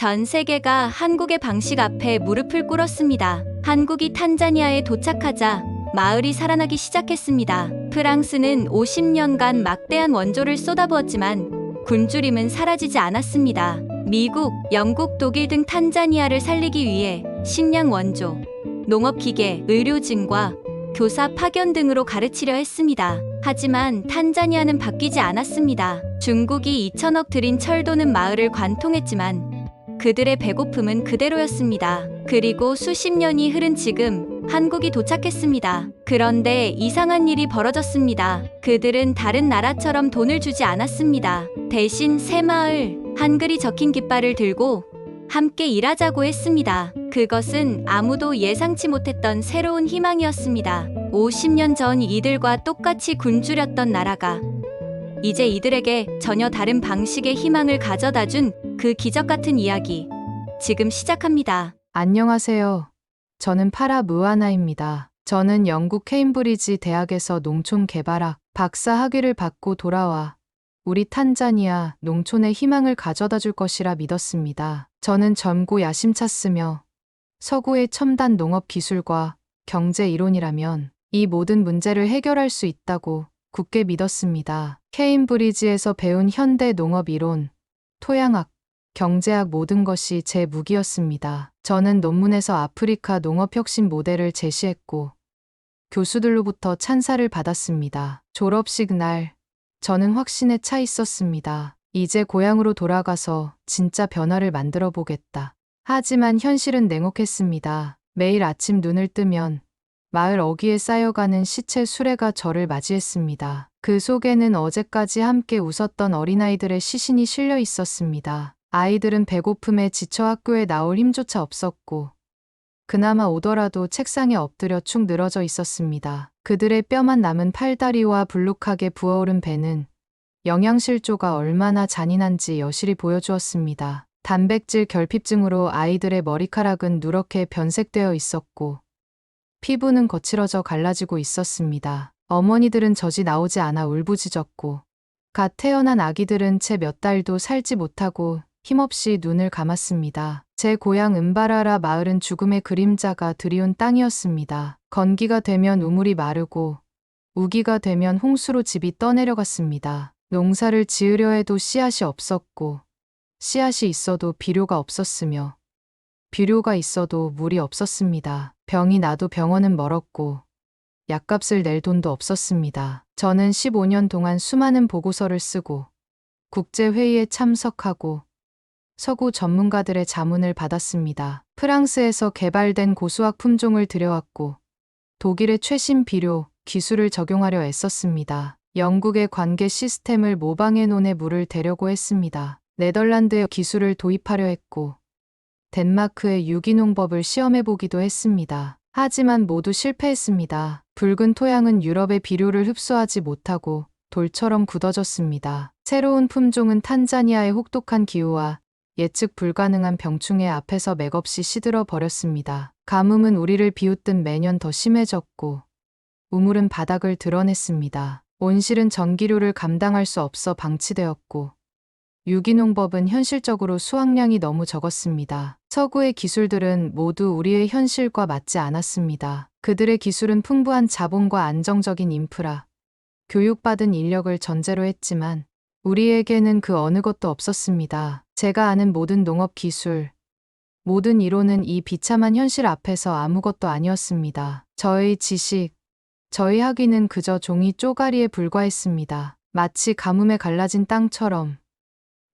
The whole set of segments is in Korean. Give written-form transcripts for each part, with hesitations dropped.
전 세계가 한국의 방식 앞에 무릎을 꿇었습니다. 한국이 탄자니아에 도착하자 마을이 살아나기 시작했습니다. 프랑스는 50년간 막대한 원조를 쏟아부었지만 굶주림은 사라지지 않았습니다. 미국, 영국, 독일 등 탄자니아를 살리기 위해 식량 원조, 농업기계, 의료진과 교사 파견 등으로 가르치려 했습니다. 하지만 탄자니아는 바뀌지 않았습니다. 중국이 2천억 들인 철도는 마을을 관통했지만 그들의 배고픔은 그대로였습니다. 그리고 수십 년이 흐른 지금 한국이 도착했습니다. 그런데 이상한 일이 벌어졌습니다. 그들은 다른 나라처럼 돈을 주지 않았습니다. 대신 새마을, 한글이 적힌 깃발을 들고 함께 일하자고 했습니다. 그것은 아무도 예상치 못했던 새로운 희망이었습니다. 50년 전 이들과 똑같이 굶주렸던 나라가 이제 이들에게 전혀 다른 방식의 희망을 가져다 준 그 기적 같은 이야기, 지금 시작합니다. 안녕하세요. 저는 파라 무아나입니다. 저는 영국 케임브리지 대학에서 농촌개발학 박사 학위를 받고 돌아와 우리 탄자니아 농촌의 희망을 가져다 줄 것이라 믿었습니다. 저는 젊고 야심찼으며 서구의 첨단 농업 기술과 경제 이론이라면 이 모든 문제를 해결할 수 있다고 굳게 믿었습니다. 케임브리지에서 배운 현대 농업 이론, 토양학, 경제학 모든 것이 제 무기였습니다. 저는 논문에서 아프리카 농업혁신 모델을 제시했고 교수들로부터 찬사를 받았습니다. 졸업식 날 저는 확신에 차 있었습니다. 이제 고향으로 돌아가서 진짜 변화를 만들어 보겠다. 하지만 현실은 냉혹했습니다. 매일 아침 눈을 뜨면 마을 어귀에 쌓여가는 시체 수레가 저를 맞이했습니다. 그 속에는 어제까지 함께 웃었던 어린아이들의 시신이 실려 있었습니다. 아이들은 배고픔에 지쳐 학교에 나올 힘조차 없었고 그나마 오더라도 책상에 엎드려 축 늘어져 있었습니다. 그들의 뼈만 남은 팔다리와 불룩하게 부어오른 배는 영양실조가 얼마나 잔인한지 여실히 보여주었습니다. 단백질 결핍증으로 아이들의 머리카락은 누렇게 변색되어 있었고 피부는 거칠어져 갈라지고 있었습니다. 어머니들은 젖이 나오지 않아 울부짖었고 갓 태어난 아기들은 채 몇 달도 살지 못하고 힘없이 눈을 감았습니다. 제 고향 은바라라 마을은 죽음의 그림자가 드리운 땅이었습니다. 건기가 되면 우물이 마르고 우기가 되면 홍수로 집이 떠내려갔습니다. 농사를 지으려 해도 씨앗이 없었고 씨앗이 있어도 비료가 없었으며 비료가 있어도 물이 없었습니다. 병이 나도 병원은 멀었고 약값을 낼 돈도 없었습니다. 저는 15년 동안 수많은 보고서를 쓰고 국제회의에 참석하고 서구 전문가들의 자문을 받았습니다. 프랑스에서 개발된 고수학 품종을 들여왔고 독일의 최신 비료, 기술을 적용하려 애썼습니다. 영국의 관계 시스템을 모방해 논에 물을 대려고 했습니다. 네덜란드의 기술을 도입하려 했고 덴마크의 유기농법을 시험해보기도 했습니다. 하지만 모두 실패했습니다. 붉은 토양은 유럽의 비료를 흡수하지 못하고 돌처럼 굳어졌습니다. 새로운 품종은 탄자니아의 혹독한 기후와 예측 불가능한 병충해 앞에서 맥없이 시들어 버렸습니다. 가뭄은 우리를 비웃듯 매년 더 심해졌고 우물은 바닥을 드러냈습니다. 온실은 전기료를 감당할 수 없어 방치되었고 유기농법은 현실적으로 수확량이 너무 적었습니다. 서구의 기술들은 모두 우리의 현실과 맞지 않았습니다. 그들의 기술은 풍부한 자본과 안정적인 인프라, 교육받은 인력을 전제로 했지만 우리에게는 그 어느 것도 없었습니다. 제가 아는 모든 농업 기술, 모든 이론은 이 비참한 현실 앞에서 아무것도 아니었습니다. 저의 지식, 저의 학위는 그저 종이 쪼가리에 불과했습니다. 마치 가뭄에 갈라진 땅처럼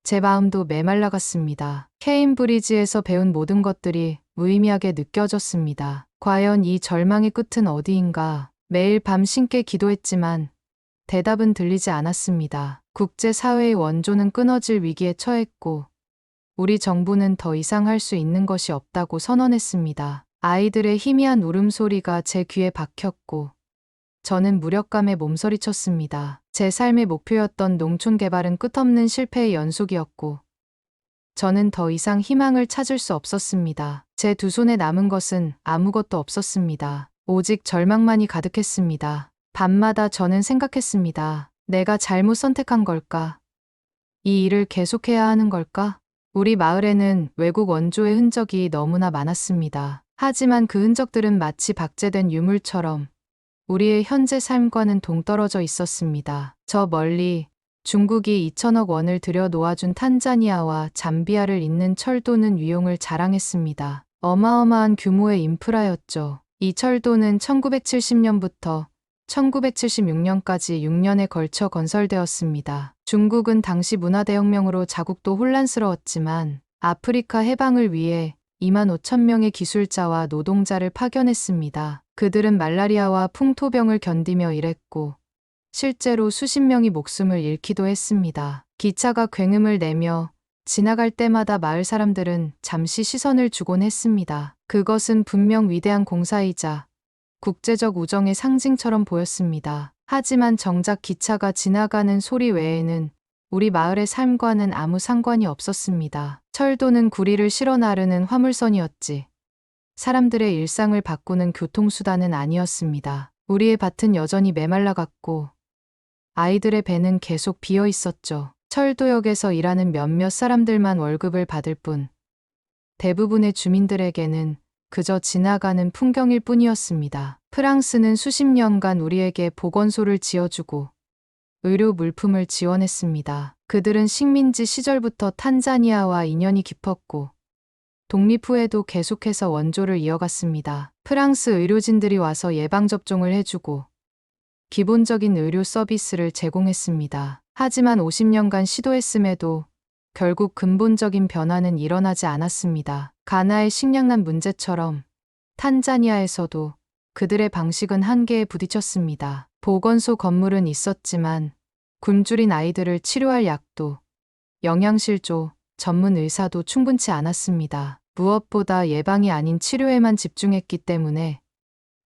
제 마음도 메말라갔습니다. 케임브리지에서 배운 모든 것들이 무의미하게 느껴졌습니다. 과연 이 절망의 끝은 어디인가? 매일 밤 신께 기도했지만 대답은 들리지 않았습니다. 국제사회의 원조는 끊어질 위기에 처했고 우리 정부는 더 이상 할 수 있는 것이 없다고 선언했습니다. 아이들의 희미한 울음소리가 제 귀에 박혔고 저는 무력감에 몸서리쳤습니다. 제 삶의 목표였던 농촌 개발은 끝없는 실패의 연속이었고 저는 더 이상 희망을 찾을 수 없었습니다. 제 두 손에 남은 것은 아무것도 없었습니다. 오직 절망만이 가득했습니다. 밤마다 저는 생각했습니다. 내가 잘못 선택한 걸까? 이 일을 계속해야 하는 걸까? 우리 마을에는 외국 원조의 흔적이 너무나 많았습니다. 하지만 그 흔적들은 마치 박제된 유물처럼 우리의 현재 삶과는 동떨어져 있었습니다. 저 멀리 중국이 2천억 원을 들여 놓아준 탄자니아와 잠비아를 잇는 철도는 위용을 자랑했습니다. 어마어마한 규모의 인프라였죠. 이 철도는 1970년부터 1976년까지 6년에 걸쳐 건설되었습니다. 중국은 당시 문화대혁명으로 자국도 혼란스러웠지만 아프리카 해방을 위해 2만 5천 명의 기술자와 노동자를 파견했습니다. 그들은 말라리아와 풍토병을 견디며 일했고 실제로 수십 명이 목숨을 잃기도 했습니다. 기차가 굉음을 내며 지나갈 때마다 마을 사람들은 잠시 시선을 주곤 했습니다. 그것은 분명 위대한 공사이자 국제적 우정의 상징처럼 보였습니다. 하지만 정작 기차가 지나가는 소리 외에는 우리 마을의 삶과는 아무 상관이 없었습니다. 철도는 구리를 실어 나르는 화물선이었지. 사람들의 일상을 바꾸는 교통수단은 아니었습니다. 우리의 밭은 여전히 메말라갔고 아이들의 배는 계속 비어 있었죠. 철도역에서 일하는 몇몇 사람들만 월급을 받을 뿐 대부분의 주민들에게는 그저 지나가는 풍경일 뿐이었습니다. 프랑스는 수십 년간 우리에게 보건소를 지어주고 의료 물품을 지원했습니다. 그들은 식민지 시절부터 탄자니아와 인연이 깊었고 독립 후에도 계속해서 원조를 이어갔습니다. 프랑스 의료진들이 와서 예방접종을 해주고 기본적인 의료 서비스를 제공했습니다. 하지만 50년간 시도했음에도 결국 근본적인 변화는 일어나지 않았습니다. 가나의 식량난 문제처럼 탄자니아에서도 그들의 방식은 한계에 부딪혔습니다. 보건소 건물은 있었지만 굶주린 아이들을 치료할 약도, 영양실조, 전문 의사도 충분치 않았습니다. 무엇보다 예방이 아닌 치료에만 집중했기 때문에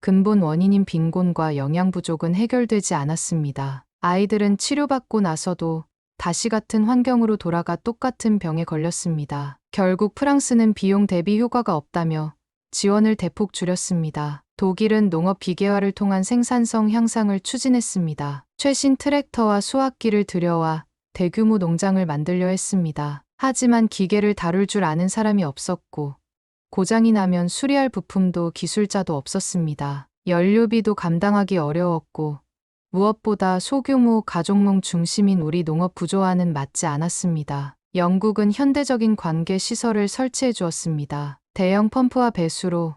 근본 원인인 빈곤과 영양 부족은 해결되지 않았습니다. 아이들은 치료받고 나서도 다시 같은 환경으로 돌아가 똑같은 병에 걸렸습니다. 결국 프랑스는 비용 대비 효과가 없다며 지원을 대폭 줄였습니다. 독일은 농업 비계화를 통한 생산성 향상을 추진했습니다. 최신 트랙터와 수확기를 들여와 대규모 농장을 만들려 했습니다. 하지만 기계를 다룰 줄 아는 사람이 없었고 고장이 나면 수리할 부품도 기술자도 없었습니다. 연료비도 감당하기 어려웠고 무엇보다 소규모 가족농 중심인 우리 농업 구조와는 맞지 않았습니다. 영국은 현대적인 관계 시설을 설치해 주었습니다. 대형 펌프와 배수로,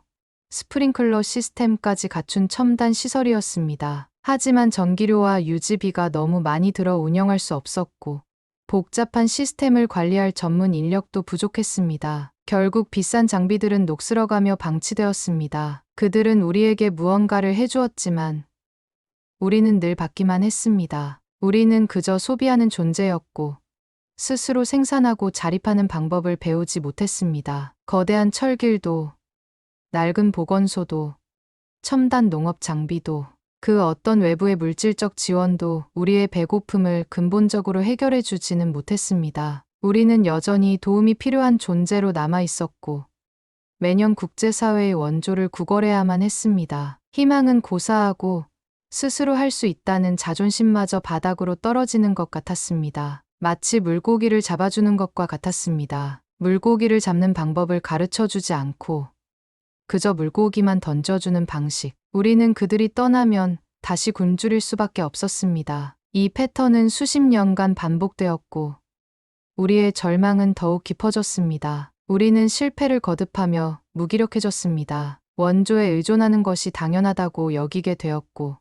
스프링클러 시스템까지 갖춘 첨단 시설이었습니다. 하지만 전기료와 유지비가 너무 많이 들어 운영할 수 없었고 복잡한 시스템을 관리할 전문 인력도 부족했습니다. 결국 비싼 장비들은 녹슬어가며 방치되었습니다. 그들은 우리에게 무언가를 해주었지만 우리는 늘 받기만 했습니다. 우리는 그저 소비하는 존재였고 스스로 생산하고 자립하는 방법을 배우지 못했습니다. 거대한 철길도, 낡은 보건소도, 첨단 농업 장비도, 그 어떤 외부의 물질적 지원도 우리의 배고픔을 근본적으로 해결해 주지는 못했습니다. 우리는 여전히 도움이 필요한 존재로 남아 있었고 매년 국제사회의 원조를 구걸해야만 했습니다. 희망은 고사하고 스스로 할 수 있다는 자존심마저 바닥으로 떨어지는 것 같았습니다. 마치 물고기를 잡아주는 것과 같았습니다. 물고기를 잡는 방법을 가르쳐 주지 않고 그저 물고기만 던져주는 방식. 우리는 그들이 떠나면 다시 굶주릴 수밖에 없었습니다. 이 패턴은 수십 년간 반복되었고 우리의 절망은 더욱 깊어졌습니다. 우리는 실패를 거듭하며 무기력해졌습니다. 원조에 의존하는 것이 당연하다고 여기게 되었고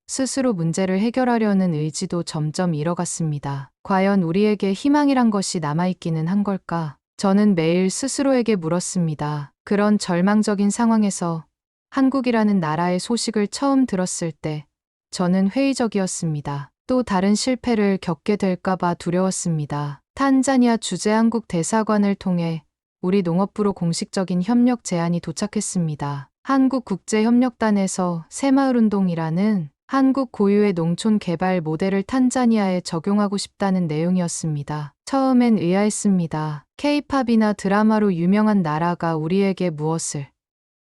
스스로 문제를 해결하려는 의지도 점점 잃어갔습니다. 과연 우리에게 희망이란 것이 남아있기는 한 걸까? 저는 매일 스스로에게 물었습니다. 그런 절망적인 상황에서 한국이라는 나라의 소식을 처음 들었을 때 저는 회의적이었습니다. 또 다른 실패를 겪게 될까봐 두려웠습니다. 탄자니아 주재한국 대사관을 통해 우리 농업부로 공식적인 협력 제안이 도착했습니다. 한국국제협력단에서 새마을운동이라는 한국 고유의 농촌 개발 모델을 탄자니아에 적용하고 싶다는 내용이었습니다. 처음엔 의아했습니다. K-팝이나 드라마로 유명한 나라가 우리에게 무엇을?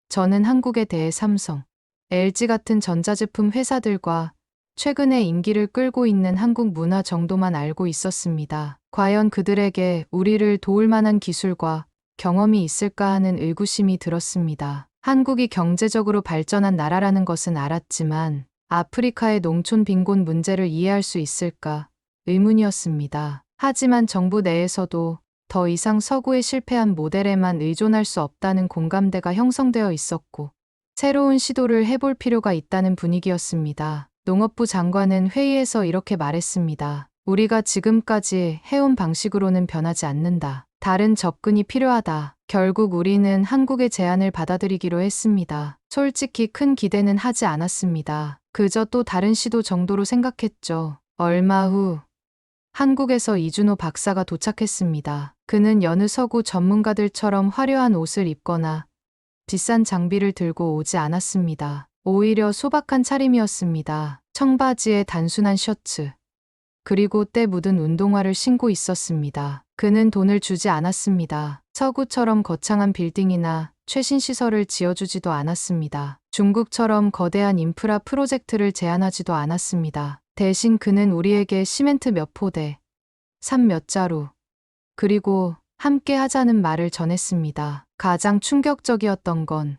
저는 한국에 대해 삼성, LG 같은 전자제품 회사들과 최근에 인기를 끌고 있는 한국 문화 정도만 알고 있었습니다. 과연 그들에게 우리를 도울 만한 기술과 경험이 있을까 하는 의구심이 들었습니다. 한국이 경제적으로 발전한 나라라는 것은 알았지만 아프리카의 농촌 빈곤 문제를 이해할 수 있을까 의문이었습니다. 하지만 정부 내에서도 더 이상 서구의 실패한 모델에만 의존할 수 없다는 공감대가 형성되어 있었고 새로운 시도를 해볼 필요가 있다는 분위기였습니다. 농업부 장관은 회의에서 이렇게 말했습니다. 우리가 지금까지 해온 방식으로는 변하지 않는다. 다른 접근이 필요하다. 결국 우리는 한국의 제안을 받아들이기로 했습니다. 솔직히 큰 기대는 하지 않았습니다. 그저 또 다른 시도 정도로 생각했죠. 얼마 후 한국에서 이준호 박사가 도착했습니다. 그는 여느 서구 전문가들처럼 화려한 옷을 입거나 비싼 장비를 들고 오지 않았습니다. 오히려 소박한 차림이었습니다. 청바지에 단순한 셔츠, 그리고 때 묻은 운동화를 신고 있었습니다. 그는 돈을 주지 않았습니다. 서구처럼 거창한 빌딩이나 최신 시설을 지어주지도 않았습니다. 중국처럼 거대한 인프라 프로젝트를 제안하지도 않았습니다. 대신 그는 우리에게 시멘트 몇 포대, 산 몇 자루, 그리고 함께 하자는 말을 전했습니다. 가장 충격적이었던 건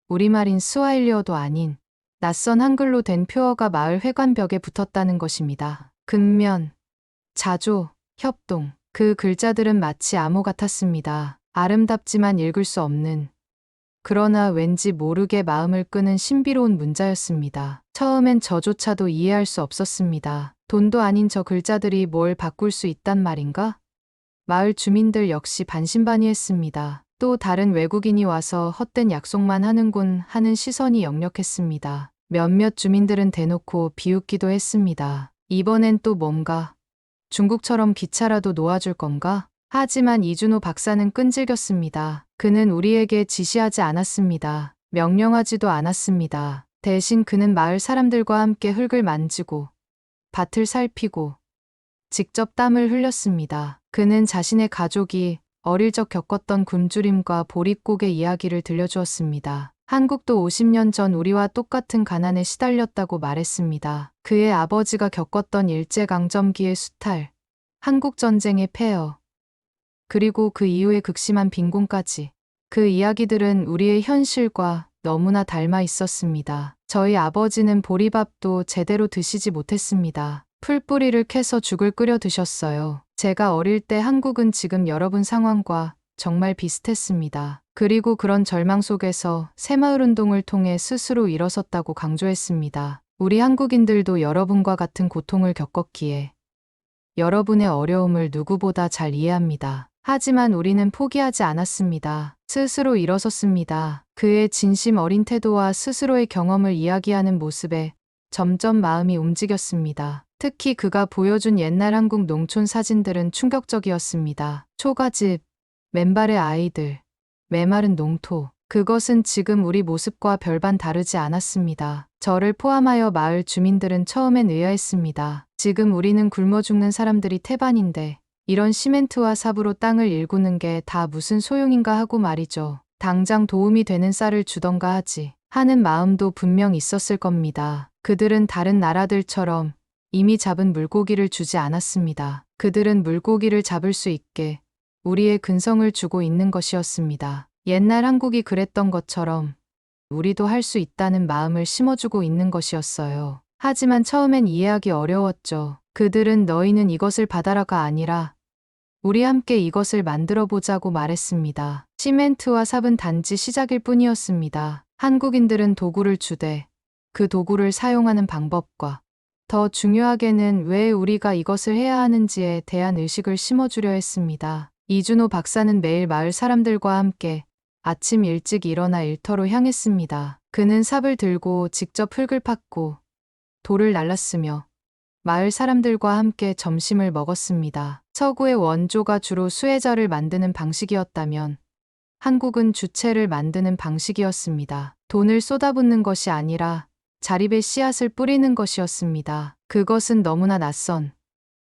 우리말인 스와힐리어도 아닌 낯선 한글로 된 표어가 마을 회관벽에 붙었다는 것입니다. 근면, 자조, 협동. 그 글자들은 마치 암호 같았습니다. 아름답지만 읽을 수 없는, 그러나 왠지 모르게 마음을 끄는 신비로운 문자였습니다. 처음엔 저조차도 이해할 수 없었습니다. 돈도 아닌 저 글자들이 뭘 바꿀 수 있단 말인가? 마을 주민들 역시 반신반의했습니다. 또 다른 외국인이 와서 헛된 약속만 하는군 하는 시선이 역력했습니다. 몇몇 주민들은 대놓고 비웃기도 했습니다. 이번엔 또 뭔가 중국처럼 기차라도 놓아줄 건가? 하지만 이준호 박사는 끈질겼습니다. 그는 우리에게 지시하지 않았습니다. 명령하지도 않았습니다. 대신 그는 마을 사람들과 함께 흙을 만지고 밭을 살피고 직접 땀을 흘렸습니다. 그는 자신의 가족이 어릴 적 겪었던 굶주림과 보릿고개 이야기를 들려주었습니다. 한국도 50년 전 우리와 똑같은 가난에 시달렸다고 말했습니다. 그의 아버지가 겪었던 일제강점기의 수탈, 한국전쟁의 폐허, 그리고 그 이후의 극심한 빈곤까지. 그 이야기들은 우리의 현실과 너무나 닮아 있었습니다. 저희 아버지는 보리밥도 제대로 드시지 못했습니다. 풀뿌리를 캐서 죽을 끓여 드셨어요. 제가 어릴 때 한국은 지금 여러분 상황과 정말 비슷했습니다. 그리고 그런 절망 속에서 새마을운동을 통해 스스로 일어섰다고 강조했습니다. 우리 한국인들도 여러분과 같은 고통을 겪었기에 여러분의 어려움을 누구보다 잘 이해합니다. 하지만 우리는 포기하지 않았습니다. 스스로 일어섰습니다. 그의 진심 어린 태도와 스스로의 경험을 이야기하는 모습에 점점 마음이 움직였습니다. 특히 그가 보여준 옛날 한국 농촌 사진들은 충격적이었습니다. 초가집, 맨발의 아이들, 메마른 농토. 그것은 지금 우리 모습과 별반 다르지 않았습니다. 저를 포함하여 마을 주민들은 처음엔 의아했습니다. 지금 우리는 굶어 죽는 사람들이 태반인데 이런 시멘트와 삽으로 땅을 일구는 게 다 무슨 소용인가 하고 말이죠. 당장 도움이 되는 쌀을 주던가 하지 하는 마음도 분명 있었을 겁니다. 그들은 다른 나라들처럼 이미 잡은 물고기를 주지 않았습니다. 그들은 물고기를 잡을 수 있게 우리의 근성을 주고 있는 것이었습니다. 옛날 한국이 그랬던 것처럼 우리도 할 수 있다는 마음을 심어주고 있는 것이었어요. 하지만 처음엔 이해하기 어려웠죠. 그들은 너희는 이것을 받아라가 아니라 우리 함께 이것을 만들어 보자고 말했습니다. 시멘트와 삽은 단지 시작일 뿐이었습니다. 한국인들은 도구를 주되 그 도구를 사용하는 방법과 더 중요하게는 왜 우리가 이것을 해야 하는지에 대한 의식을 심어주려 했습니다. 이준호 박사는 매일 마을 사람들과 함께 아침 일찍 일어나 일터로 향했습니다. 그는 삽을 들고 직접 흙을 팠고 돌을 날랐으며 마을 사람들과 함께 점심을 먹었습니다. 서구의 원조가 주로 수혜자를 만드는 방식이었다면 한국은 주체를 만드는 방식이었습니다. 돈을 쏟아붓는 것이 아니라 자립의 씨앗을 뿌리는 것이었습니다. 그것은 너무나 낯선,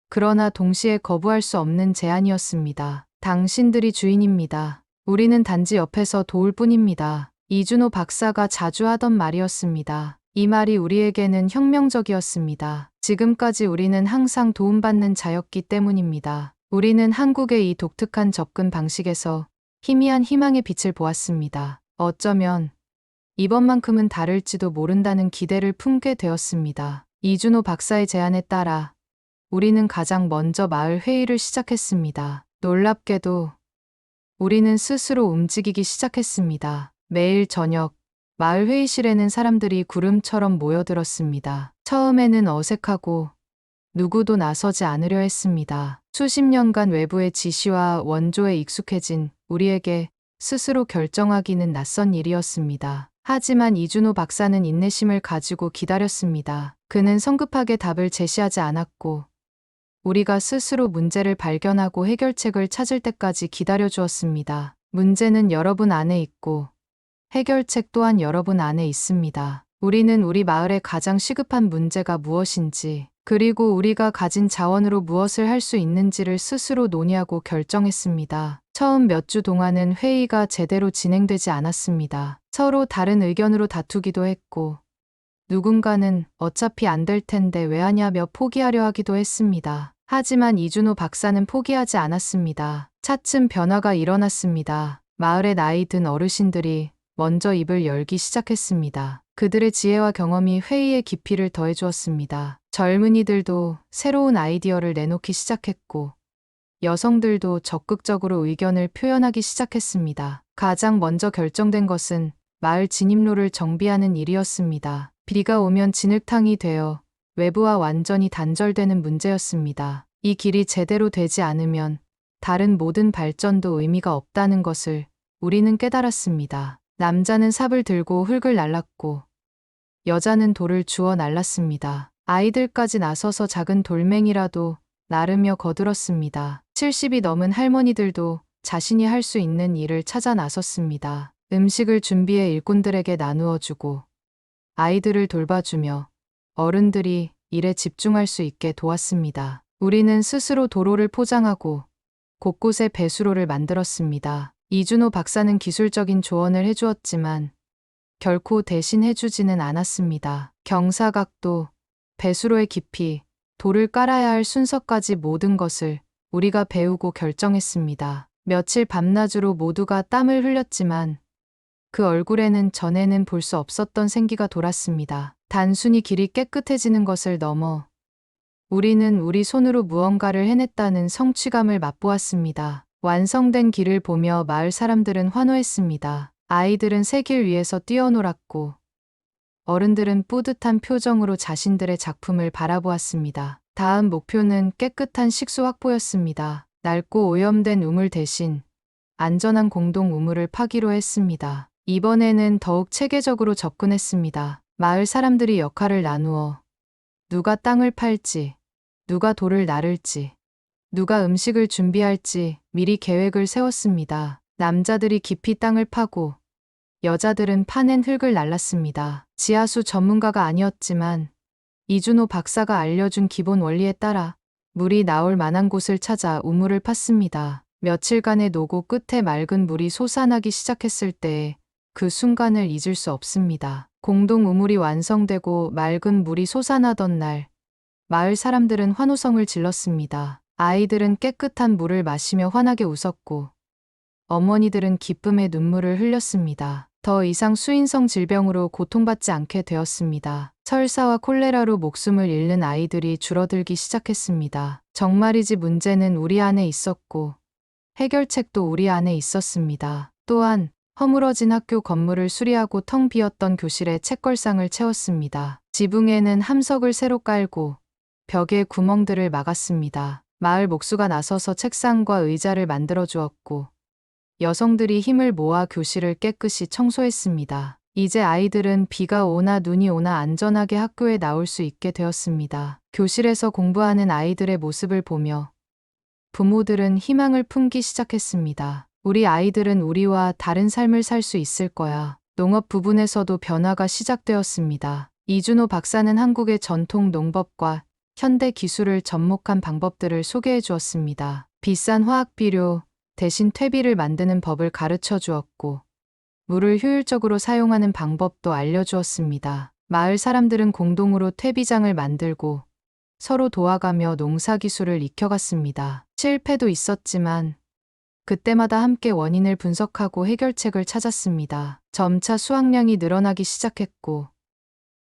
그러나 동시에 거부할 수 없는 제안이었습니다. 당신들이 주인입니다. 우리는 단지 옆에서 도울 뿐입니다. 이준호 박사가 자주 하던 말이었습니다. 이 말이 우리에게는 혁명적이었습니다. 지금까지 우리는 항상 도움받는 자였기 때문입니다. 우리는 한국의 이 독특한 접근 방식에서 희미한 희망의 빛을 보았습니다. 어쩌면 이번만큼은 다를지도 모른다는 기대를 품게 되었습니다. 이준호 박사의 제안에 따라 우리는 가장 먼저 마을 회의를 시작했습니다. 놀랍게도 우리는 스스로 움직이기 시작했습니다. 매일 저녁 마을 회의실에는 사람들이 구름처럼 모여들었습니다. 처음에는 어색하고 누구도 나서지 않으려 했습니다. 수십 년간 외부의 지시와 원조에 익숙해진 우리에게 스스로 결정하기는 낯선 일이었습니다. 하지만 이준호 박사는 인내심을 가지고 기다렸습니다. 그는 성급하게 답을 제시하지 않았고 우리가 스스로 문제를 발견하고 해결책을 찾을 때까지 기다려주었습니다. 문제는 여러분 안에 있고 해결책 또한 여러분 안에 있습니다. 우리는 우리 마을의 가장 시급한 문제가 무엇인지 그리고 우리가 가진 자원으로 무엇을 할 수 있는지를 스스로 논의하고 결정했습니다. 처음 몇 주 동안은 회의가 제대로 진행되지 않았습니다. 서로 다른 의견으로 다투기도 했고 누군가는 어차피 안 될 텐데 왜 하냐며 포기하려 하기도 했습니다. 하지만 이준호 박사는 포기하지 않았습니다. 차츰 변화가 일어났습니다. 마을의 나이 든 어르신들이 먼저 입을 열기 시작했습니다. 그들의 지혜와 경험이 회의의 깊이를 더해주었습니다. 젊은이들도 새로운 아이디어를 내놓기 시작했고 여성들도 적극적으로 의견을 표현하기 시작했습니다. 가장 먼저 결정된 것은 마을 진입로를 정비하는 일이었습니다. 비가 오면 진흙탕이 되어 외부와 완전히 단절되는 문제였습니다. 이 길이 제대로 되지 않으면 다른 모든 발전도 의미가 없다는 것을 우리는 깨달았습니다. 남자는 삽을 들고 흙을 날랐고 여자는 돌을 주워 날랐습니다. 아이들까지 나서서 작은 돌멩이라도 나르며 거들었습니다. 70이 넘은 할머니들도 자신이 할 수 있는 일을 찾아 나섰습니다. 음식을 준비해 일꾼들에게 나누어 주고 아이들을 돌봐주며 어른들이 일에 집중할 수 있게 도왔습니다. 우리는 스스로 도로를 포장하고 곳곳에 배수로를 만들었습니다. 이준호 박사는 기술적인 조언을 해주었지만 결코 대신 해주지는 않았습니다. 경사각도, 배수로의 깊이, 돌을 깔아야 할 순서까지 모든 것을 우리가 배우고 결정했습니다. 며칠 밤낮으로 모두가 땀을 흘렸지만 그 얼굴에는 전에는 볼 수 없었던 생기가 돌았습니다. 단순히 길이 깨끗해지는 것을 넘어 우리는 우리 손으로 무언가를 해냈다는 성취감을 맛보았습니다. 완성된 길을 보며 마을 사람들은 환호했습니다. 아이들은 새 길 위에서 뛰어놀았고 어른들은 뿌듯한 표정으로 자신들의 작품을 바라보았습니다. 다음 목표는 깨끗한 식수 확보였습니다. 낡고 오염된 우물 대신 안전한 공동 우물을 파기로 했습니다. 이번에는 더욱 체계적으로 접근했습니다. 마을 사람들이 역할을 나누어 누가 땅을 팔지, 누가 돌을 나를지, 누가 음식을 준비할지 미리 계획을 세웠습니다. 남자들이 깊이 땅을 파고 여자들은 파낸 흙을 날랐습니다. 지하수 전문가가 아니었지만 이준호 박사가 알려준 기본 원리에 따라 물이 나올 만한 곳을 찾아 우물을 팠습니다. 며칠간의 노고 끝에 맑은 물이 솟아나기 시작했을 때 그 순간을 잊을 수 없습니다. 공동 우물이 완성되고 맑은 물이 솟아나던 날, 마을 사람들은 환호성을 질렀습니다. 아이들은 깨끗한 물을 마시며 환하게 웃었고, 어머니들은 기쁨의 눈물을 흘렸습니다. 더 이상 수인성 질병으로 고통받지 않게 되었습니다. 설사와 콜레라로 목숨을 잃는 아이들이 줄어들기 시작했습니다. 정말이지 문제는 우리 안에 있었고, 해결책도 우리 안에 있었습니다. 또한 허물어진 학교 건물을 수리하고 텅 비었던 교실에 책걸상을 채웠습니다. 지붕에는 함석을 새로 깔고 벽에 구멍들을 막았습니다. 마을 목수가 나서서 책상과 의자를 만들어 주었고 여성들이 힘을 모아 교실을 깨끗이 청소했습니다. 이제 아이들은 비가 오나 눈이 오나 안전하게 학교에 나올 수 있게 되었습니다. 교실에서 공부하는 아이들의 모습을 보며 부모들은 희망을 품기 시작했습니다. 우리 아이들은 우리와 다른 삶을 살 수 있을 거야. 농업 부분에서도 변화가 시작되었습니다. 이준호 박사는 한국의 전통 농법과 현대 기술을 접목한 방법들을 소개해 주었습니다. 비싼 화학비료 대신 퇴비를 만드는 법을 가르쳐 주었고, 물을 효율적으로 사용하는 방법도 알려주었습니다. 마을 사람들은 공동으로 퇴비장을 만들고 서로 도와가며 농사기술을 익혀갔습니다. 실패도 있었지만 그때마다 함께 원인을 분석하고 해결책을 찾았습니다. 점차 수확량이 늘어나기 시작했고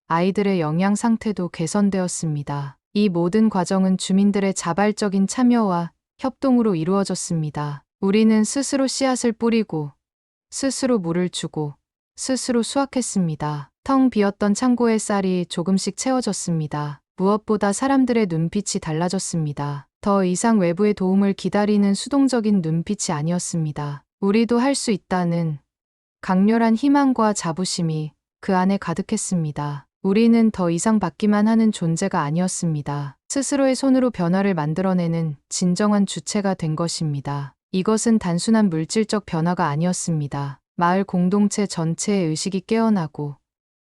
아이들의 영양 상태도 개선되었습니다. 이 모든 과정은 주민들의 자발적인 참여와 협동으로 이루어졌습니다. 우리는 스스로 씨앗을 뿌리고 스스로 물을 주고 스스로 수확했습니다. 텅 비었던 창고의 쌀이 조금씩 채워졌습니다. 무엇보다 사람들의 눈빛이 달라졌습니다. 더 이상 외부의 도움을 기다리는 수동적인 눈빛이 아니었습니다. 우리도 할 수 있다는 강렬한 희망과 자부심이 그 안에 가득했습니다. 우리는 더 이상 받기만 하는 존재가 아니었습니다. 스스로의 손으로 변화를 만들어내는 진정한 주체가 된 것입니다. 이것은 단순한 물질적 변화가 아니었습니다. 마을 공동체 전체의 의식이 깨어나고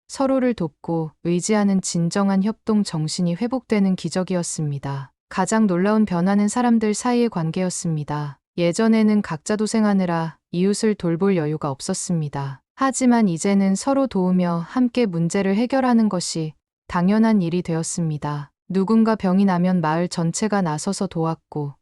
서로를 돕고 의지하는 진정한 협동 정신이 회복되는 기적이었습니다. 가장 놀라운 변화는 사람들 사이의 관계였습니다. 예전에는 각자 도생하느라 이웃을 돌볼 여유가 없었습니다. 하지만 이제는 서로 도우며 함께 문제를 해결하는 것이 당연한 일이 되었습니다. 누군가 병이 나면 마을 전체가 나서서 도왔고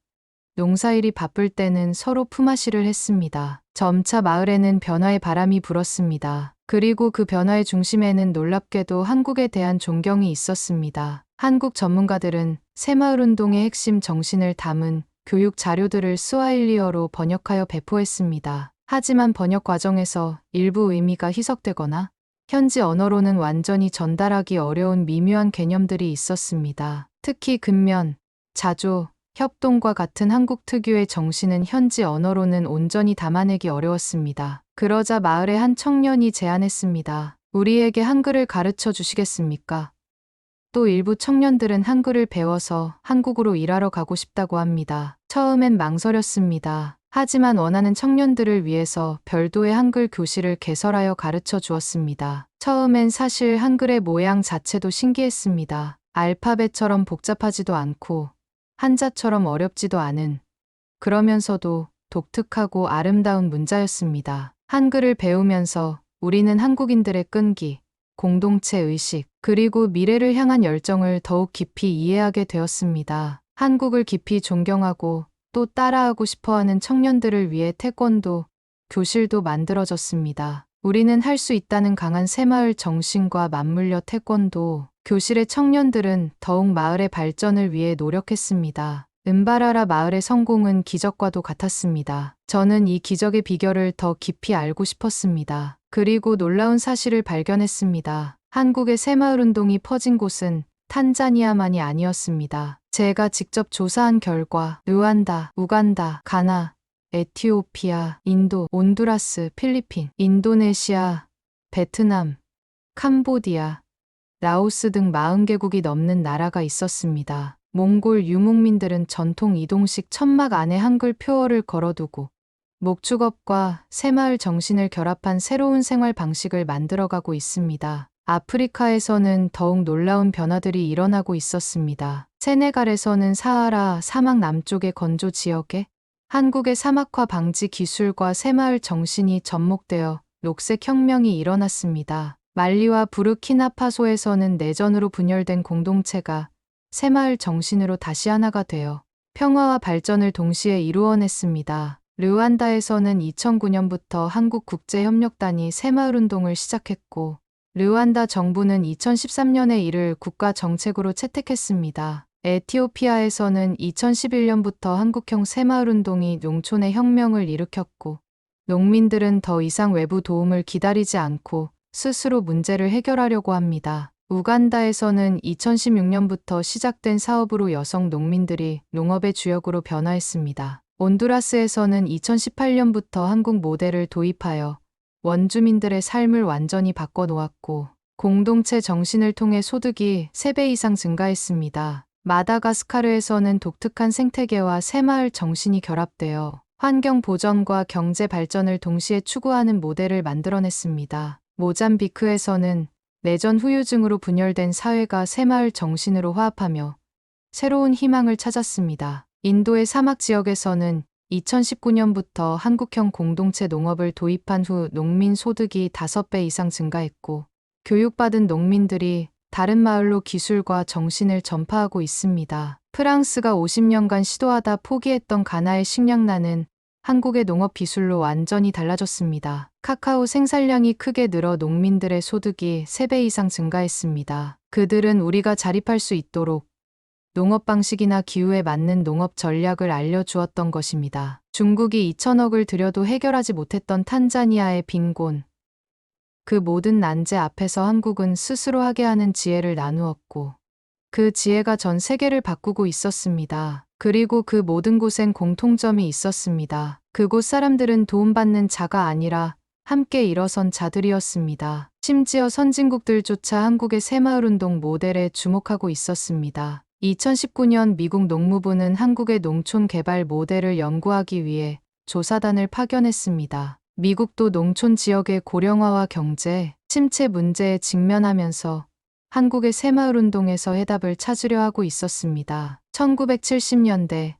농사일이 바쁠 때는 서로 품앗이를 했습니다. 점차 마을에는 변화의 바람이 불었습니다. 그리고 그 변화의 중심에는 놀랍게도 한국에 대한 존경이 있었습니다. 한국 전문가들은 새마을운동의 핵심 정신을 담은 교육 자료들을 스와힐리어로 번역하여 배포했습니다. 하지만 번역 과정에서 일부 의미가 희석되거나 현지 언어로는 완전히 전달하기 어려운 미묘한 개념들이 있었습니다. 특히 근면, 자조, 협동과 같은 한국 특유의 정신은 현지 언어로는 온전히 담아내기 어려웠습니다. 그러자 마을의 한 청년이 제안했습니다. 우리에게 한글을 가르쳐 주시겠습니까? 또 일부 청년들은 한글을 배워서 한국으로 일하러 가고 싶다고 합니다. 처음엔 망설였습니다. 하지만 원하는 청년들을 위해서 별도의 한글 교실을 개설하여 가르쳐 주었습니다. 처음엔 사실 한글의 모양 자체도 신기했습니다. 알파벳처럼 복잡하지도 않고 한자처럼 어렵지도 않은, 그러면서도 독특하고 아름다운 문자였습니다. 한글을 배우면서 우리는 한국인들의 끈기, 공동체 의식, 그리고 미래를 향한 열정을 더욱 깊이 이해하게 되었습니다. 한국을 깊이 존경하고 또 따라하고 싶어하는 청년들을 위해 태권도 교실도 만들어졌습니다. 우리는 할 수 있다는 강한 새마을 정신과 맞물려 태권도 교실의 청년들은 더욱 마을의 발전을 위해 노력했습니다. 은바라라 마을의 성공은 기적과도 같았습니다. 저는 이 기적의 비결을 더 깊이 알고 싶었습니다. 그리고 놀라운 사실을 발견했습니다. 한국의 새마을운동이 퍼진 곳은 탄자니아만이 아니었습니다. 제가 직접 조사한 결과 르완다, 우간다, 가나, 에티오피아, 인도, 온두라스, 필리핀, 인도네시아, 베트남, 캄보디아, 라오스 등 40개국이 넘는 나라가 있었습니다. 몽골 유목민들은 전통 이동식 천막 안에 한글 표어를 걸어두고 목축업과 새마을 정신을 결합한 새로운 생활 방식을 만들어가고 있습니다. 아프리카에서는 더욱 놀라운 변화들이 일어나고 있었습니다. 세네갈에서는 사하라 사막 남쪽의 건조 지역에 한국의 사막화 방지 기술과 새마을 정신이 접목되어 녹색 혁명이 일어났습니다. 말리와 부르키나파소에서는 내전으로 분열된 공동체가 새마을 정신으로 다시 하나가 되어 평화와 발전을 동시에 이루어냈습니다. 르완다에서는 2009년부터 한국국제협력단이 새마을운동을 시작했고 르완다 정부는 2013년에 이를 국가 정책으로 채택했습니다. 에티오피아에서는 2011년부터 한국형 새마을운동이 농촌의 혁명을 일으켰고 농민들은 더 이상 외부 도움을 기다리지 않고 스스로 문제를 해결하려고 합니다. 우간다에서는 2016년부터 시작된 사업으로 여성 농민들이 농업의 주역으로 변화했습니다. 온두라스에서는 2018년부터 한국 모델을 도입하여 원주민들의 삶을 완전히 바꿔놓았고 공동체 정신을 통해 소득이 3배 이상 증가했습니다. 마다가스카르에서는 독특한 생태계와 새마을 정신이 결합되어 환경 보전과 경제 발전을 동시에 추구하는 모델을 만들어냈습니다. 모잠비크에서는 내전 후유증으로 분열된 사회가 새마을 정신으로 화합하며 새로운 희망을 찾았습니다. 인도의 사막 지역에서는 2019년부터 한국형 공동체 농업을 도입한 후 농민 소득이 5배 이상 증가했고 교육받은 농민들이 다른 마을로 기술과 정신을 전파하고 있습니다. 프랑스가 50년간 시도하다 포기했던 가나의 식량난은 한국의 농업 기술로 완전히 달라졌습니다. 카카오 생산량이 크게 늘어 농민들의 소득이 3배 이상 증가했습니다. 그들은 우리가 자립할 수 있도록 농업 방식이나 기후에 맞는 농업 전략을 알려주었던 것입니다. 중국이 2천억을 들여도 해결하지 못했던 탄자니아의 빈곤. 그 모든 난제 앞에서 한국은 스스로 하게 하는 지혜를 나누었고, 그 지혜가 전 세계를 바꾸고 있었습니다. 그리고 그 모든 곳엔 공통점이 있었습니다. 그곳 사람들은 도움받는 자가 아니라 함께 일어선 자들이었습니다. 심지어 선진국들조차 한국의 새마을운동 모델에 주목하고 있었습니다. 2019년 미국 농무부는 한국의 농촌 개발 모델을 연구하기 위해 조사단을 파견했습니다. 미국도 농촌 지역의 고령화와 경제, 침체 문제에 직면하면서 한국의 새마을운동에서 해답을 찾으려 하고 있었습니다. 1970년대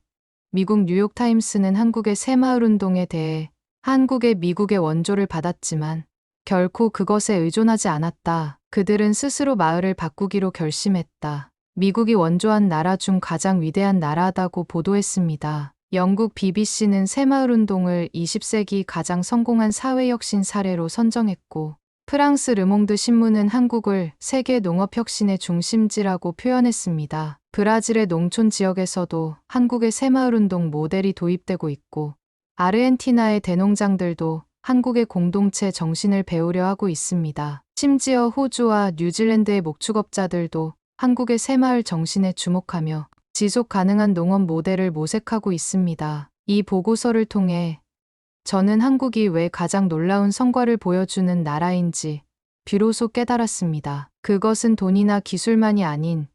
미국 뉴욕타임스는 한국의 새마을운동에 대해 한국의 미국의 원조를 받았지만 결코 그것에 의존하지 않았다. 그들은 스스로 마을을 바꾸기로 결심했다. 미국이 원조한 나라 중 가장 위대한 나라다고 보도했습니다. 영국 BBC는 새마을운동을 20세기 가장 성공한 사회혁신 사례로 선정했고, 프랑스 르몽드 신문은 한국을 세계 농업혁신의 중심지라고 표현했습니다. 브라질의 농촌 지역에서도 한국의 새마을운동 모델이 도입되고 있고, 아르헨티나의 대농장들도 한국의 공동체 정신을 배우려 하고 있습니다. 심지어 호주와 뉴질랜드의 목축업자들도 한국의 새마을 정신에 주목하며 지속 가능한 농업 모델을 모색하고 있습니다. 이 보고서를 통해 저는 한국이 왜 가장 놀라운 성과를 보여주는 나라인지 비로소 깨달았습니다. 그것은 돈이나 기술만이 아닌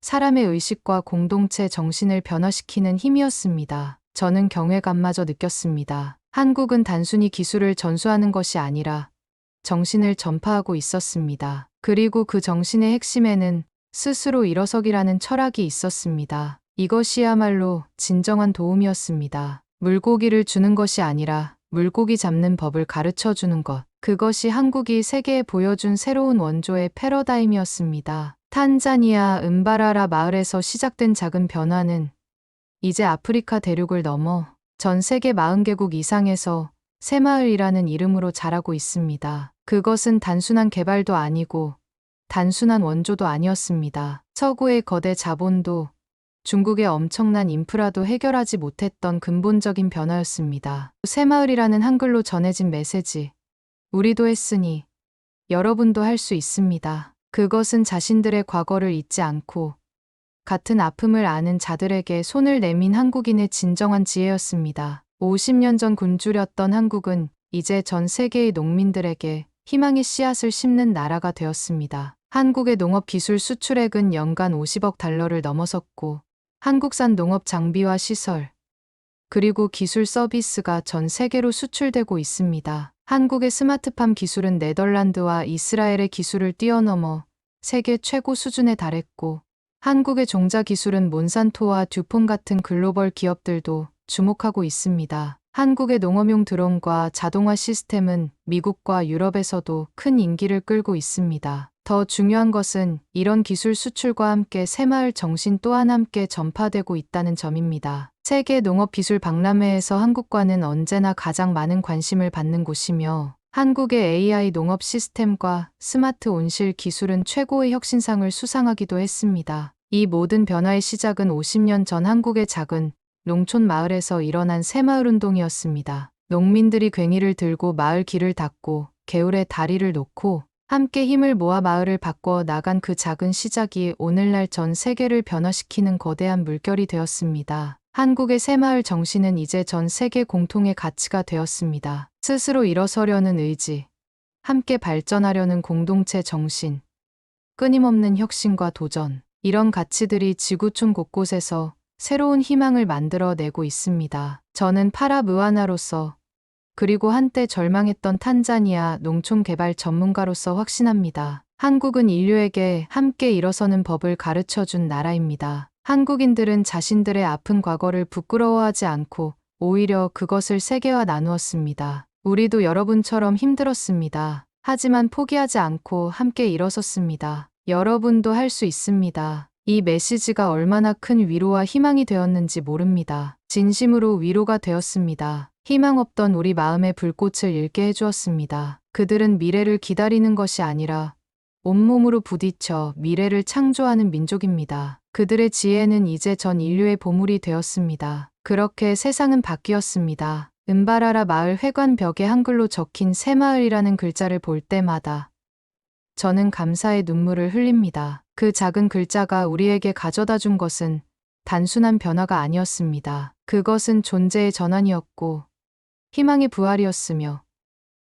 사람의 의식과 공동체 정신을 변화시키는 힘이었습니다. 저는 경외감마저 느꼈습니다. 한국은 단순히 기술을 전수하는 것이 아니라 정신을 전파하고 있었습니다. 그리고 그 정신의 핵심에는 스스로 일어서기라는 철학이 있었습니다. 이것이야말로 진정한 도움이었습니다. 물고기를 주는 것이 아니라 물고기 잡는 법을 가르쳐 주는 것. 그것이 한국이 세계에 보여준 새로운 원조의 패러다임이었습니다. 탄자니아 은바라라 마을에서 시작된 작은 변화는 이제 아프리카 대륙을 넘어 전 세계 40개국 이상에서 새마을이라는 이름으로 자라고 있습니다. 그것은 단순한 개발도 아니고 단순한 원조도 아니었습니다. 서구의 거대 자본도 중국의 엄청난 인프라도 해결하지 못했던 근본적인 변화였습니다. 새마을이라는 한글로 전해진 메시지. 우리도 했으니 여러분도 할 수 있습니다. 그것은 자신들의 과거를 잊지 않고 같은 아픔을 아는 자들에게 손을 내민 한국인의 진정한 지혜였습니다. 50년 전 굶주렸던 한국은 이제 전 세계의 농민들에게 희망의 씨앗을 심는 나라가 되었습니다. 한국의 농업 기술 수출액은 연간 50억 달러를 넘어섰고, 한국산 농업 장비와 시설, 그리고 기술 서비스가 전 세계로 수출되고 있습니다. 한국의 스마트팜 기술은 네덜란드와 이스라엘의 기술을 뛰어넘어 세계 최고 수준에 달했고, 한국의 종자 기술은 몬산토와 듀폰 같은 글로벌 기업들도 주목하고 있습니다. 한국의 농업용 드론과 자동화 시스템은 미국과 유럽에서도 큰 인기를 끌고 있습니다. 더 중요한 것은 이런 기술 수출과 함께 새마을 정신 또한 함께 전파되고 있다는 점입니다. 세계 농업기술 박람회에서 한국과는 언제나 가장 많은 관심을 받는 곳이며, 한국의 AI 농업 시스템과 스마트 온실 기술은 최고의 혁신상을 수상하기도 했습니다. 이 모든 변화의 시작은 50년 전 한국의 작은 농촌 마을에서 일어난 새마을운동이었습니다. 농민들이 괭이를 들고 마을 길을 닦고 개울에 다리를 놓고 함께 힘을 모아 마을을 바꿔 나간 그 작은 시작이 오늘날 전 세계를 변화시키는 거대한 물결이 되었습니다. 한국의 새마을 정신은 이제 전 세계 공통의 가치가 되었습니다. 스스로 일어서려는 의지, 함께 발전하려는 공동체 정신, 끊임없는 혁신과 도전. 이런 가치들이 지구촌 곳곳에서 새로운 희망을 만들어내고 있습니다. 저는 파라무아나로서, 그리고 한때 절망했던 탄자니아 농촌 개발 전문가로서 확신합니다. 한국은 인류에게 함께 일어서는 법을 가르쳐준 나라입니다. 한국인들은 자신들의 아픈 과거를 부끄러워하지 않고 오히려 그것을 세계와 나누었습니다. 우리도 여러분처럼 힘들었습니다. 하지만 포기하지 않고 함께 일어섰습니다. 여러분도 할 수 있습니다. 이 메시지가 얼마나 큰 위로와 희망이 되었는지 모릅니다. 진심으로 위로가 되었습니다. 희망 없던 우리 마음의 불꽃을 잃게 해주었습니다. 그들은 미래를 기다리는 것이 아니라 온몸으로 부딪혀 미래를 창조하는 민족입니다. 그들의 지혜는 이제 전 인류의 보물이 되었습니다. 그렇게 세상은 바뀌었습니다. 은바라라 마을 회관 벽에 한글로 적힌 새마을이라는 글자를 볼 때마다 저는 감사의 눈물을 흘립니다. 그 작은 글자가 우리에게 가져다 준 것은 단순한 변화가 아니었습니다. 그것은 존재의 전환이었고 희망의 부활이었으며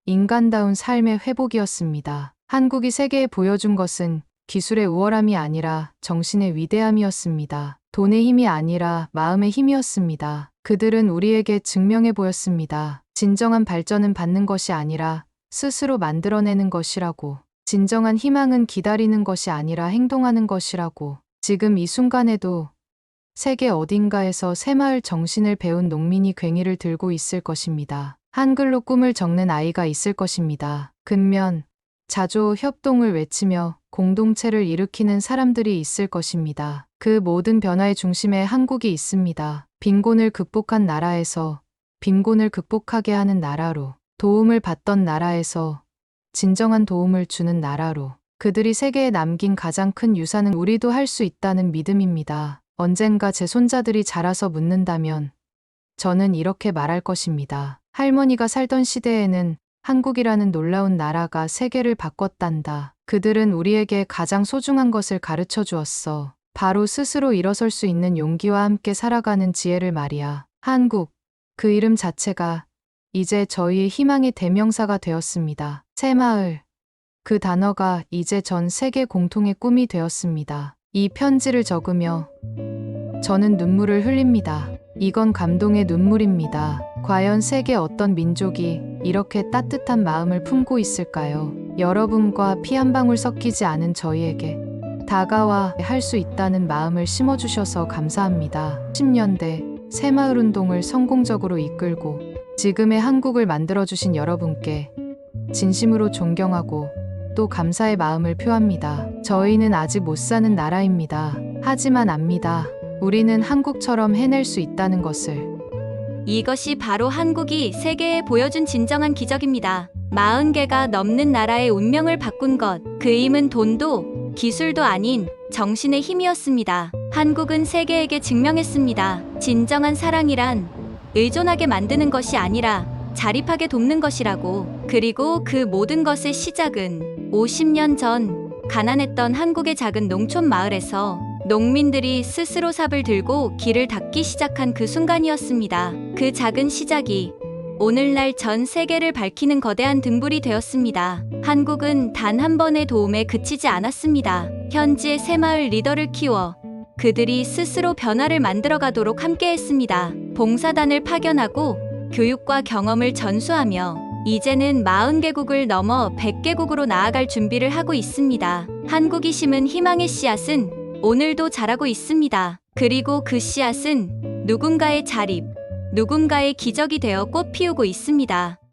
인간다운 삶의 회복이었습니다. 한국이 세계에 보여준 것은 기술의 우월함이 아니라 정신의 위대함이었습니다. 돈의 힘이 아니라 마음의 힘이었습니다. 그들은 우리에게 증명해 보였습니다. 진정한 발전은 받는 것이 아니라 스스로 만들어내는 것이라고. 진정한 희망은 기다리는 것이 아니라 행동하는 것이라고. 지금 이 순간에도 세계 어딘가에서 새마을 정신을 배운 농민이 괭이를 들고 있을 것입니다. 한글로 꿈을 적는 아이가 있을 것입니다. 근면, 자조, 협동을 외치며 공동체를 일으키는 사람들이 있을 것입니다. 그 모든 변화의 중심에 한국이 있습니다. 빈곤을 극복한 나라에서 빈곤을 극복하게 하는 나라로, 도움을 받던 나라에서 진정한 도움을 주는 나라로. 그들이 세계에 남긴 가장 큰 유산은 우리도 할 수 있다는 믿음입니다. 언젠가 제 손자들이 자라서 묻는다면 저는 이렇게 말할 것입니다. 할머니가 살던 시대에는 한국이라는 놀라운 나라가 세계를 바꿨단다. 그들은 우리에게 가장 소중한 것을 가르쳐 주었어. 바로 스스로 일어설 수 있는 용기와 함께 살아가는 지혜를 말이야. 한국, 그 이름 자체가 이제 저희의 희망의 대명사가 되었습니다. 새마을, 그 단어가 이제 전 세계 공통의 꿈이 되었습니다. 이 편지를 적으며 저는 눈물을 흘립니다. 이건 감동의 눈물입니다. 과연 세계 어떤 민족이 이렇게 따뜻한 마음을 품고 있을까요? 여러분과 피 한 방울 섞이지 않은 저희에게 다가와 할 수 있다는 마음을 심어주셔서 감사합니다. 10년대 새마을 운동을 성공적으로 이끌고 지금의 한국을 만들어주신 여러분께 진심으로 존경하고 또 감사의 마음을 표합니다. 저희는 아직 못 사는 나라입니다. 하지만 압니다. 우리는 한국처럼 해낼 수 있다는 것을. 이것이 바로 한국이 세계에 보여준 진정한 기적입니다. 40개가 넘는 나라의 운명을 바꾼 것. 그 힘은 돈도 기술도 아닌 정신의 힘이었습니다. 한국은 세계에게 증명했습니다. 진정한 사랑이란 의존하게 만드는 것이 아니라 자립하게 돕는 것이라고. 그리고 그 모든 것의 시작은 50년 전 가난했던 한국의 작은 농촌 마을에서 농민들이 스스로 삽을 들고 길을 닦기 시작한 그 순간이었습니다. 그 작은 시작이 오늘날 전 세계를 밝히는 거대한 등불이 되었습니다. 한국은 단 한 번의 도움에 그치지 않았습니다. 현지의 새마을 리더를 키워 그들이 스스로 변화를 만들어가도록 함께했습니다. 봉사단을 파견하고 교육과 경험을 전수하며 이제는 40개국을 넘어 100개국으로 나아갈 준비를 하고 있습니다. 한국이 심은 희망의 씨앗은 오늘도 자라고 있습니다. 그리고 그 씨앗은 누군가의 자립, 누군가의 기적이 되어 꽃 피우고 있습니다.